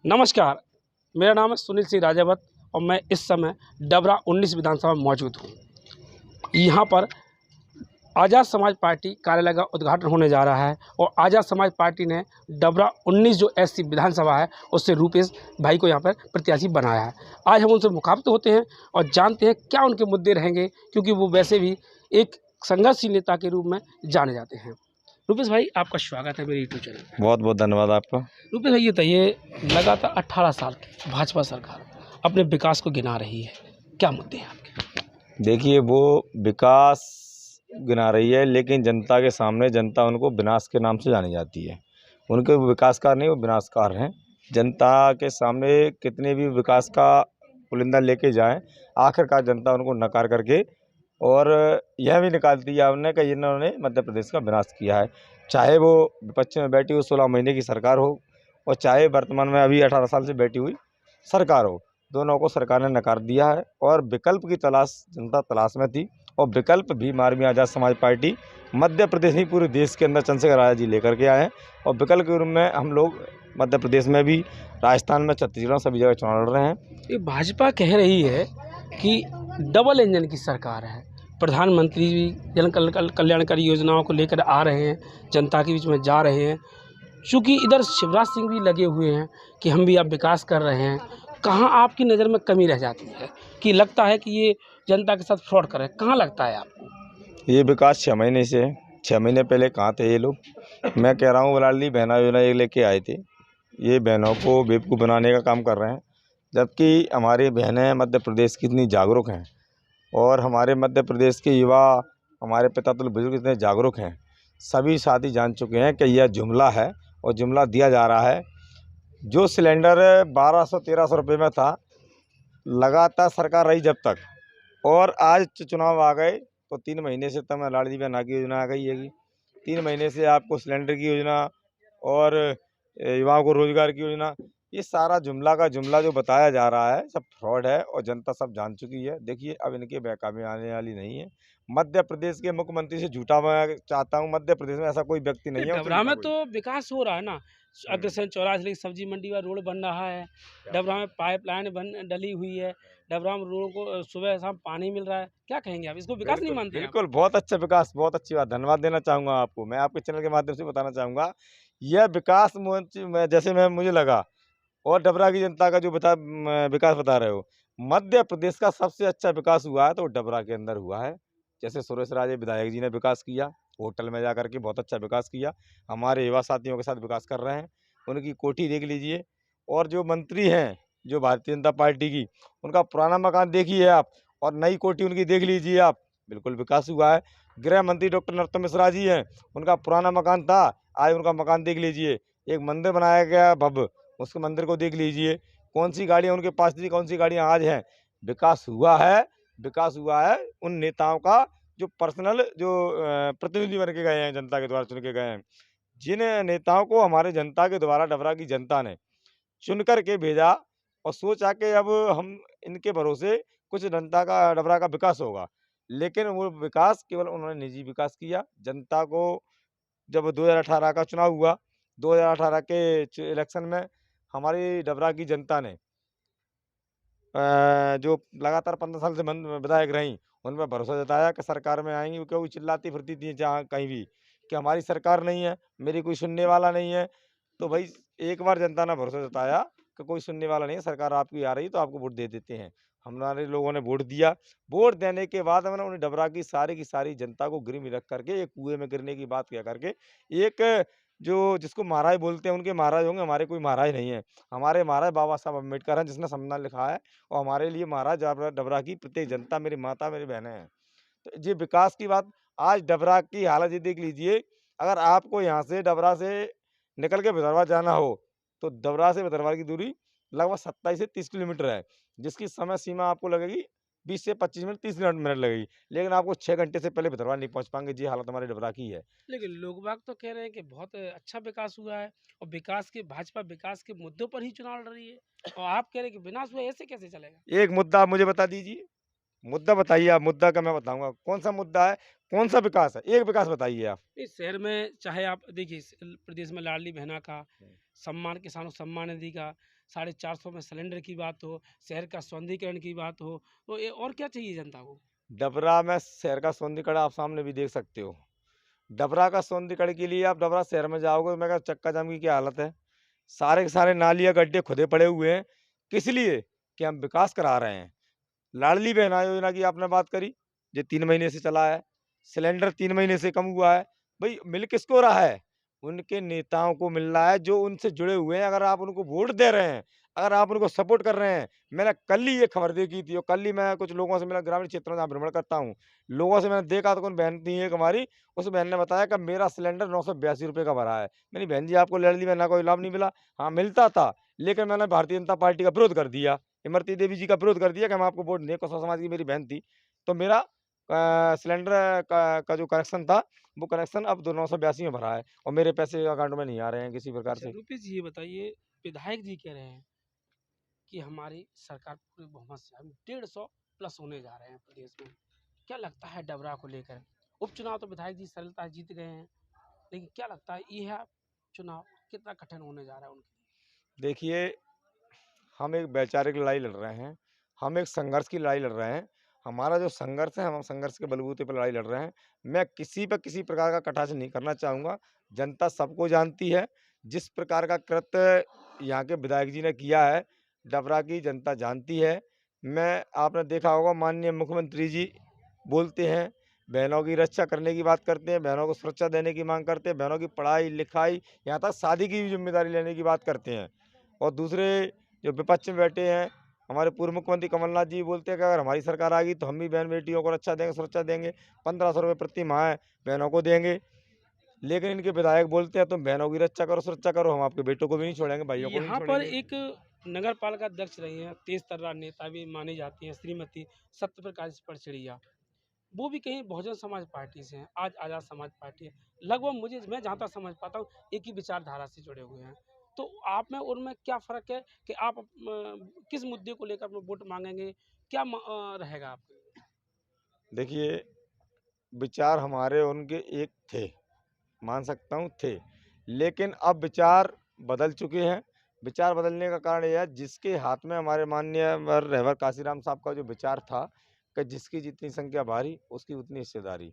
नमस्कार, मेरा नाम है सुनील सिंह राजावत और मैं इस समय डबरा 19 विधानसभा में मौजूद हूँ। यहाँ पर आज़ाद समाज पार्टी कार्यालय का उद्घाटन होने जा रहा है और आज़ाद समाज पार्टी ने डबरा 19 जो एससी विधानसभा है उससे रूपेश भाई को यहाँ पर प्रत्याशी बनाया है। आज हम उनसे मुखातिब होते हैं और जानते हैं क्या उनके मुद्दे रहेंगे, क्योंकि वो वैसे भी एक संघर्षशील नेता के रूप में जाने जाते हैं। रूपेश भाई, आपका स्वागत है मेरे यूट्यूब चैनल पर। बहुत बहुत धन्यवाद आपका। रूपेश भाई, ये बताइए, लगातार 18 साल की भाजपा सरकार अपने विकास को गिना रही है, क्या मुद्दे हैं आपके? देखिए, वो विकास गिना रही है, लेकिन जनता के सामने जनता उनको विनाश के नाम से जानी जाती है। उनके विकासकार नहीं, वो विनाशकार हैं। जनता के सामने कितने भी विकास का पुलिंदा लेके जाएं, आखिरकार जनता उनको नकार करके और यह भी निकाल दिया उन्होंने कि इन्होंने मध्य प्रदेश का विनाश किया है। चाहे वो विपक्ष में बैठी हुई 16 महीने की सरकार हो और चाहे वर्तमान में अभी 18 साल से बैठी हुई सरकार हो, दोनों को सरकार ने नकार दिया है और विकल्प की तलाश जनता तलाश में थी। और विकल्प भी मारवी आज़ाद समाज पार्टी मध्य प्रदेश नहीं, पूरे देश के अंदर चंद्रशेखर राजा जी लेकर के आए हैं। और विकल्प के रूप में हम लोग मध्य प्रदेश में भी, राजस्थान में, छत्तीसगढ़ में सभी जगह चुनाव लड़ रहे हैं। ये भाजपा कह रही है कि डबल इंजन की सरकार है, प्रधानमंत्री भी जन कल्याणकारी योजनाओं को लेकर आ रहे हैं, जनता के बीच में जा रहे हैं। चूँकि इधर शिवराज सिंह भी लगे हुए हैं कि हम भी अब विकास कर रहे हैं। कहाँ आपकी नज़र में कमी रह जाती है कि लगता है कि ये जनता के साथ फ्रॉड कर रहे हैं? कहाँ लगता है आपको? ये विकास 6 महीने से है। 6 महीने पहले कहाँ थे ये लोग? मैं कह रहा हूँ, लाडली बहना योजना ये लेके आए थे। ये बहनों को बेवकूफ़ बनाने का काम कर रहे हैं, जबकि हमारी बहनें मध्य प्रदेश की इतनी जागरूक हैं और हमारे मध्य प्रदेश के युवा, हमारे पिता तुल्य बुजुर्ग इतने जागरूक हैं। सभी साथी जान चुके हैं कि यह जुमला है और जुमला दिया जा रहा है। जो सिलेंडर 1200-1300 रुपये में था, लगातार सरकार रही जब तक, और आज चुनाव आ गए तो 3 महीने से तब लाडली बहना की योजना आ गई है। 3 महीने से आपको सिलेंडर की योजना और युवाओं को रोजगार की योजना, ये सारा जुमला का जुमला जो बताया जा रहा है सब फ्रॉड है और जनता सब जान चुकी है। देखिए, अब इनके बहकावे आने वाली नहीं है। मध्य प्रदेश के मुख्यमंत्री से झूठा मैं चाहता हूँ, मध्य प्रदेश में ऐसा कोई व्यक्ति नहीं है। डबरा में तो विकास हो रहा है ना, अग्रसेन चौराहा से लेकर सब्जी मंडी का रोड बन रहा है, डबरा में पाइपलाइन बन डली हुई है, डबरा में रोड को सुबह शाम पानी मिल रहा है। क्या कहेंगे आप, इसको विकास नहीं मानते हैं आप? बिल्कुल, बहुत अच्छा विकास, बहुत अच्छी बात। धन्यवाद देना चाहूँगा आपको। मैं आपके चैनल के माध्यम से बताना चाहूँगा, यह विकास मुझे लगा, और डबरा की जनता का जो विकास बता रहे हो, मध्य प्रदेश का सबसे अच्छा विकास हुआ है तो डबरा के अंदर हुआ है। जैसे सुरेश राजे विधायक जी ने विकास किया, होटल में जाकर के बहुत अच्छा विकास किया। हमारे युवा साथियों के साथ विकास कर रहे हैं, उनकी कोठी देख लीजिए। और जो मंत्री हैं, जो भारतीय जनता पार्टी की, उनका पुराना मकान देखिए आप और नई कोठी उनकी देख लीजिए आप, बिल्कुल विकास हुआ है। गृह मंत्री डॉक्टर नरोत्तम मिश्रा जी हैं, उनका पुराना मकान था, आज उनका मकान देख लीजिए। एक मंदिर बनाया गया भव्य, उसके मंदिर को देख लीजिए। कौन सी गाड़ियाँ उनके पास थी, कौन सी गाड़ियाँ आज हैं। विकास हुआ है, विकास हुआ है उन नेताओं का जो पर्सनल जो प्रतिनिधि बन के गए हैं, जनता के द्वारा चुन के गए हैं। जिन नेताओं को हमारे जनता के द्वारा डबरा की जनता ने चुन कर के भेजा और सोचा कि अब हम इनके भरोसे कुछ जनता का डबरा का विकास होगा, लेकिन वो विकास केवल उन्होंने निजी विकास किया। जनता को जब 2018 का चुनाव हुआ, 2018 के इलेक्शन में हमारी डबरा की जनता ने जो लगातार 15 साल से विधायक रहीं, उन पर भरोसा जताया कि सरकार में आएंगी, क्योंकि चिल्लाती फिरती थी जहाँ कहीं भी कि हमारी सरकार नहीं है, मेरी कोई सुनने वाला नहीं है। तो भाई, एक बार जनता ने भरोसा जताया कि कोई सुनने वाला नहीं है, सरकार आपकी आ रही है तो आपको वोट दे देते हैं। हमारे लोगों ने वोट दिया। वोट देने के बाद मैंने उन्हें डबरा की सारी जनता को गिर में रख करके, एक कुएं में गिरने की बात कह करके, एक जो जिसको महाराज बोलते हैं उनके महाराज होंगे, हमारे कोई महाराज नहीं है। हमारे महाराज बाबा साहब अम्बेडकर हैं, जिसने संविधान लिखा है, और हमारे लिए महाराज डबरा की प्रत्येक जनता मेरी माता, मेरी बहनें हैं। तो ये विकास की बात, आज डबरा की हालत ये देख लीजिए। अगर आपको यहाँ से डबरा से निकल के भितरवार जाना हो, तो डबरा से भितरवार की दूरी लगभग 27 से 30 किलोमीटर है, जिसकी समय सीमा आपको लगेगी 20 से 25 मिनट, 30 मिनट लगेगी, लेकिन आपको 6 घंटे से पहले भितरवार नहीं पहुँच पाएंगे। जी हालत हमारे डबरा की है। लेकिन लोग बाग तो कह रहे हैं कि बहुत अच्छा विकास हुआ है और भाजपा विकास के मुद्दों पर ही चुनाव लड़ रही है, और आप कह रहे हैं कि विनाश हुआ, ऐसे कैसे चलेगा? एक मुद्दा आप मुझे बता दीजिए, मुद्दा बताइए आप, मुद्दा का मैं बताऊँगा। कौन-सा मुद्दा है? कौन-सा विकास है? एक विकास बताइए आप। इस शहर में चाहे आप देखिए, प्रदेश में लाडली बहना का सम्मान, किसानों को सम्मान निधि का, 450 में सिलेंडर की बात हो, शहर का सौंदर्यीकरण की बात हो, तो ये और क्या चाहिए जनता को? डबरा में शहर का सौंदर्यीकरण आप सामने भी देख सकते हो। डबरा का सौंदर्यीकरण के लिए आप डबरा शहर में जाओगे तो मैं कहा चक्का जाम की क्या हालत है। सारे के सारे नालियाँ गड्ढे खुदे पड़े हुए हैं। किस लिए? कि हम विकास करा रहे हैं। लाडली बहना योजना की आपने बात करी, ये 3 महीने से चला है। सिलेंडर 3 महीने से कम हुआ है। भई मिल किसको रहा है? उनके नेताओं को मिल रहा है जो उनसे जुड़े हुए हैं। अगर आप उनको वोट दे रहे हैं, अगर आप उनको सपोर्ट कर रहे हैं, मैंने कल ही ये खबर देखी थी और कल ही मैं कुछ लोगों से मिला ग्रामीण क्षेत्रों में जहाँ भ्रमण करता हूँ। लोगों से मैंने देखा तो कोई बहन थी एक हमारी, उस बहन ने बताया कि मेरा सिलेंडर ₹982 का भरा है। मैंने बहन जी आपको लाडली बहना का कोई लाभ नहीं मिला? हाँ, मिलता था, लेकिन मैंने भारतीय जनता पार्टी का विरोध कर दिया। इमरती देवी जी का विरोध कर दिया कि हम आपको वोट नहीं, कसौर समाज की मेरी बहन थी। तो मेरा सिलेंडर का जो कनेक्शन था, वो कनेक्शन अब दो 982 में भरा है और मेरे पैसे अकाउंट में नहीं आ रहे हैं किसी प्रकार अच्छा से। रूपेश जी ये बताइए, विधायक जी कह रहे हैं कि हमारी सरकार पूरे बहुमत से हम 150 प्लस होने जा रहे हैं प्रदेश में। क्या लगता है डबरा को लेकर? उपचुनाव तो विधायक जी सरलता से जीत गए हैं, लेकिन क्या लगता है यह चुनाव कितना कठिन होने जा रहा है उनके लिए? देखिए, हम एक वैचारिक लड़ाई लड़ रहे हैं, हम एक संघर्ष की लड़ाई लड़ रहे हैं। हमारा जो संघर्ष है, हम संघर्ष के बलबूते पर लड़ाई लड़ रहे हैं। मैं किसी पे किसी प्रकार का कटाक्ष नहीं करना चाहूँगा। जनता सबको जानती है, जिस प्रकार का कृत्य यहाँ के विधायक जी ने किया है, डबरा की जनता जानती है। आपने देखा होगा माननीय मुख्यमंत्री जी बोलते हैं, बहनों की रक्षा करने की बात करते हैं, बहनों को सुरक्षा देने की माँग करते हैं, बहनों की पढ़ाई-लिखाई, यहाँ तक शादी की भी ज़िम्मेदारी लेने की बात करते हैं। और दूसरे जो विपक्ष में बैठे हैं, हमारे पूर्व मुख्यमंत्री कमलनाथ जी बोलते हैं कि अगर हमारी सरकार आ गई तो हम भी बहन-बेटियों को रक्षा देंगे, सुरक्षा देंगे, ₹1500 प्रति माह बहनों को देंगे। लेकिन इनके विधायक बोलते हैं तुम बहनों की रक्षा करो, सुरक्षा करो, हम आपके बेटों को भी नहीं छोड़ेंगे, भाइयों को भी नहीं यहाँ पर छोड़ेंगे। एक नगर पालिका अध्यक्ष रही हैं, तेज तर्रार नेता भी मानी जाती हैं, श्रीमती सत्यप्रकाश परचड़िया। वो भी कहीं बहुजन समाज पार्टी से हैं, आज आज़ाद समाज पार्टी है। लगभग मैं जहाँ तक समझ पाता हूँ, एक ही विचारधारा से जुड़े हुए हैं। तो आप में और उनमें क्या फ़र्क है कि आप किस मुद्दे को लेकर अपने वोट माँगेंगे? क्या रहेगा आपका? देखिए, विचार हमारे उनके एक थे, मान सकता हूँ थे। लेकिन अब विचार बदल चुके हैं। विचार बदलने का कारण ये है जिसके हाथ में हमारे माननीय रहबर काशीराम साहब का जो विचार था कि जिसकी जितनी संख्या भारी, उसकी उतनी हिस्सेदारी।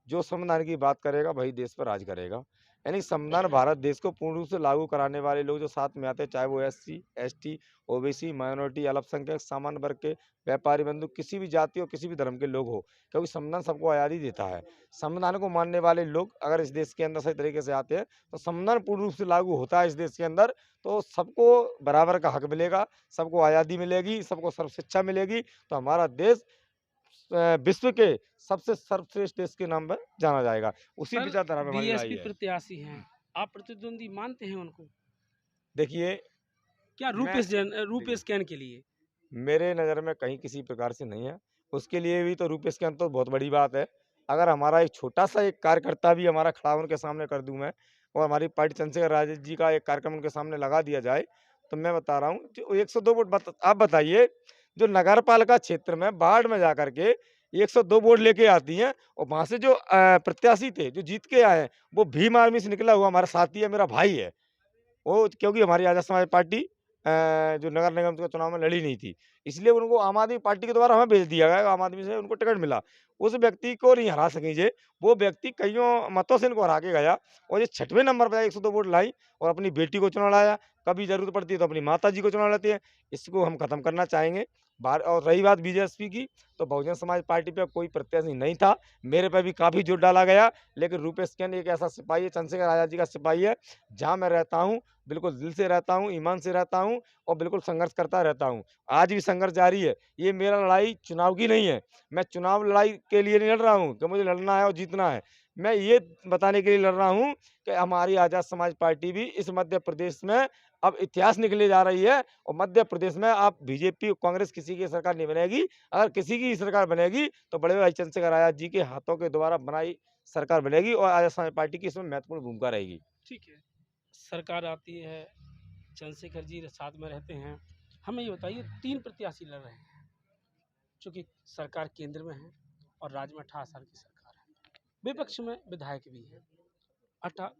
जो संविधान की बात करेगा वही देश पर राज करेगा। यानी संविधान भारत देश को पूर्ण रूप से लागू कराने वाले लोग जो साथ में आते हैं, चाहे वो एससी, एसटी, ओबीसी, माइनॉरिटी, अल्पसंख्यक, सामान्य वर्ग के, व्यापारी बंधु, किसी भी जाति और किसी भी धर्म के लोग हो, क्योंकि संविधान सबको आज़ादी देता है। संविधान को मानने वाले लोग अगर इस देश के अंदर सही तरीके से आते हैं, तो संविधान पूर्ण रूप से लागू होता है इस देश के अंदर, तो सबको बराबर का हक मिलेगा, सबको आज़ादी मिलेगी, सबको सर्व शिक्षा मिलेगी, तो हमारा देश विश्व के सबसे सर्वश्रेष्ठ देश के नाम पर जाना जाएगा। उसी सर, विचारधारा पे हमारी लड़ाई बीएसपी है। प्रत्याशी हैं, आप प्रतिद्वंदी मानते हैं उनको? देखिए, क्या मैं रूपेश देखिए, कैन के लिए? मेरे नज़र में कहीं किसी प्रकार से नहीं है। उसके लिए भी तो रूपेश के अंत तो बहुत बड़ी बात है। अगर हमारा एक छोटा-सा एक कार्यकर्ता भी हमारा खड़ा उनके सामने कर दूँ मैं और हमारी पार्टी चंद्रशेखर राजद जी का एक कार्यक्रम उनके सामने लगा दिया जाए, तो मैं बता रहा हूँ जो 102 वोट आप बताइए, जो नगर पालिका क्षेत्र में वार्ड में जाकर के 102 वोट लेके आती हैं और वहाँ से जो प्रत्याशी थे, जो जीत के आए हैं, वो भीम आर्मी से निकला हुआ हमारा साथी है, मेरा भाई है। वो क्योंकि हमारी आज़ाद समाज पार्टी जो नगर निगम के चुनाव में लड़ी नहीं थी, इसलिए उनको आम आदमी पार्टी के द्वारा हमें भेज दिया गया, आम आदमी से उनको टिकट मिला। उस व्यक्ति को नहीं हरा सकीं वो व्यक्ति कइयों मतों से इनको हरा के गया और ये 6वें नंबर पे 102 वोट लाई और अपनी बेटी को चुनाव लाया, कभी ज़रूरत पड़ती है तो अपनी माताजी को चुनाव लाते हैं। इसको हम खत्म करना चाहेंगे। और रही बात बीजेपी की, तो बहुजन समाज पार्टी पे कोई प्रत्याशी नहीं था। मेरे पे भी काफ़ी जोर डाला गया, लेकिन रूपेश कैन एक ऐसा सिपाही है, चंद्रशेखर आज़ाद जी का सिपाही है, जहाँ मैं रहता हूँ बिल्कुल दिल से रहता हूँ, ईमान से रहता हूँ और बिल्कुल संघर्ष करता रहता हूँ। आज भी संघर्ष जारी है। ये मेरा लड़ाई चुनाव की नहीं है। मैं चुनाव लड़ाई के लिए नहीं लड़ रहा हूँ कि मुझे लड़ना है और जीतना है। मैं ये बताने के लिए लड़ रहा हूँ कि हमारी आज़ाद समाज पार्टी भी इस मध्य प्रदेश में अब इतिहास निकले जा रही है और मध्य प्रदेश में अब बीजेपी, कांग्रेस किसी की सरकार नहीं बनेगी। अगर किसी की सरकार बनेगी तो बड़े भाई चंद्रशेखर आज़ाद जी के हाथों के द्वारा बनाई सरकार बनेगी और आज़ाद समाज पार्टी की इसमें महत्वपूर्ण भूमिका रहेगी। ठीक है। सरकार आती है, चंद्रशेखर जी साथ में रहते हैं। हमें ये बताइए 3 प्रत्याशी लड़ रहे हैं, चूँकि सरकार केंद्र में है और राज्य में 18 साल की सरकार है। विपक्ष में विधायक भी हैं,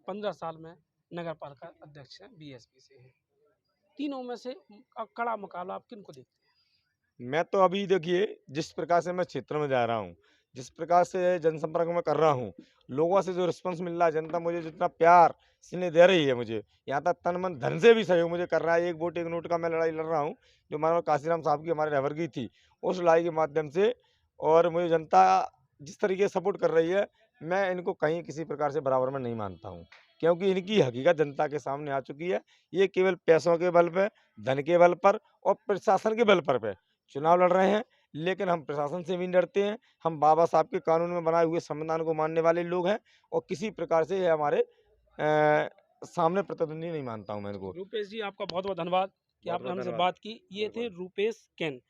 15 साल में नगर पालिका अध्यक्ष हैं, बीएसपी से हैं। तीनों में से कड़ा मुकाबला आप किनको देखते हैं? मैं तो अभी देखिए जिस प्रकार से मैं क्षेत्र में जा रहा हूँ, जिस प्रकार से जनसंपर्क मैं कर रहा हूँ, लोगों से जो रिस्पॉन्स मिल रहा है, जनता मुझे जितना प्यार स्नेह दे रही है मुझे, यहाँ तक तन मन धन से भी सहयोग मुझे कर रहा है। एक वोट एक नोट का मैं लड़ाई लड़ रहा हूँ, जो माननीय काशीराम साहब की हमारे रहबर की थी, उस लड़ाई के माध्यम से। और मुझे जनता जिस तरीके से सपोर्ट कर रही है, मैं इनको कहीं किसी प्रकार से बराबर में नहीं मानता हूँ, क्योंकि इनकी हकीकत जनता के सामने आ चुकी है। ये केवल पैसों के बल पे, धन के बल पर और प्रशासन के बल पर चुनाव लड़ रहे हैं, लेकिन हम प्रशासन से भी नहीं डरते हैं। हम बाबा साहब के कानून में बनाए हुए संविधान को मानने वाले लोग हैं, और किसी प्रकार से ये हमारे सामने प्रतिद्वंदी नहीं मानता हूँ मैं इनको। रूपेश जी, आपका बहुत बहुत धन्यवाद कि बहुत आपने बहुत हमसे धन्यवाद। बात की। ये थे रूपेश कैन,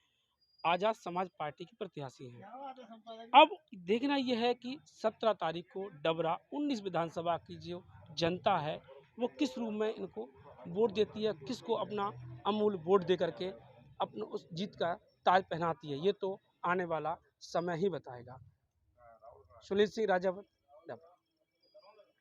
आज़ाद समाज पार्टी के प्रत्याशी हैं। अब देखना यह है कि 17 तारीख को डबरा 19 विधानसभा की जो जनता है वो किस रूप में इनको वोट देती है, किसको अपना अमूल्य वोट दे करके अपना उस जीत का ताज पहनाती है, ये तो आने वाला समय ही बताएगा। सुनील सिंह राजावत।